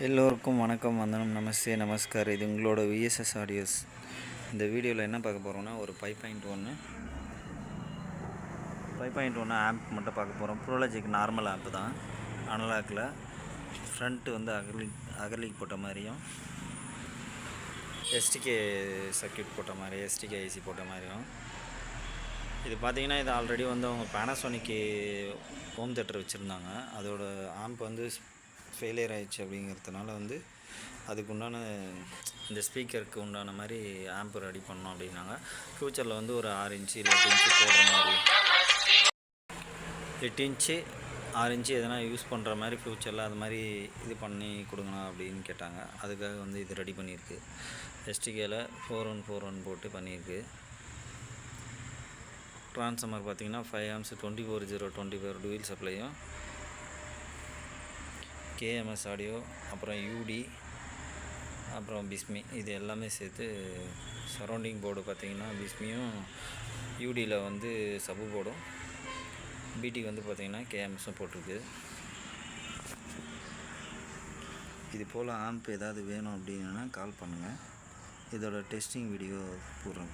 எல்லோருக்கும் வணக்கம், வந்தனம், நமஸ்தே, நமஸ்கார். இது உங்களோட விஎஸ்எஸ் ஆடியோஸ். இந்த வீடியோவில் என்ன பார்க்க போகிறோம்னா, ஒரு 5.1 ஆம்ப் மட்டும் பார்க்க போகிறோம். ப்ரோலாஜிக் நார்மல் ஆம்ப் தான், அனலாக்கில். ஃப்ரண்ட்டு வந்து அகர்லிக் போட்ட மாதிரியும், எஸ்டிகே சர்க்யூட் போட்ட மாதிரி, எஸ்டிகே ஐசி போட்ட மாதிரியும். இது பார்த்திங்கன்னா, இது ஆல்ரெடி வந்து அவங்க பேனாசோனிக்கு ஹோம் தேட்டர் வச்சுருந்தாங்க. அதோட ஆம்ப் வந்து ஃபெயிலியர் ஆகிடுச்சு. அப்படிங்கிறதுனால வந்து அதுக்கு உண்டான இந்த ஸ்பீக்கருக்கு உண்டான மாதிரி ஆம்ப் ரெடி பண்ணோம் அப்படின்னாங்க. ஃப்யூச்சரில் வந்து ஒரு 6 இன்ச்சு இல்லை 8 இன்ச்சு போடுற மாதிரி, 8 இன்ச்சு 6 இன்ச்சு எதனா யூஸ் பண்ணுற மாதிரி ஃப்யூச்சரில் அது மாதிரி இது பண்ணி கொடுங்கண்ணா அப்படின்னு கேட்டாங்க. அதுக்காக வந்து இது ரெடி பண்ணியிருக்கு. எஸ்டிகேயில் 4141 போட்டு பண்ணியிருக்கு. ட்ரான்ஸ்ஃபார்மர் பார்த்திங்கன்னா 5 amps 24/0/24 டூயல் சப்ளையும், கேஎம்எஸ் ஆடியோ, அப்புறம் யூடி, அப்புறம் பிஸ்மி, இது எல்லாமே சேர்த்து சரௌண்டிங் போர்டு பார்த்திங்கன்னா பிஸ்மியும், யூடியில் வந்து சப்பு போர்டும், பிடி வந்து பார்த்திங்கன்னா கேஎம்எஸும் போட்டிருக்கு. இது போல் ஆம்ப் ஏதாவது வேணும் அப்படின்னா கால் பண்ணுங்கள். இதோட டெஸ்டிங் வீடியோ போடுறேன்.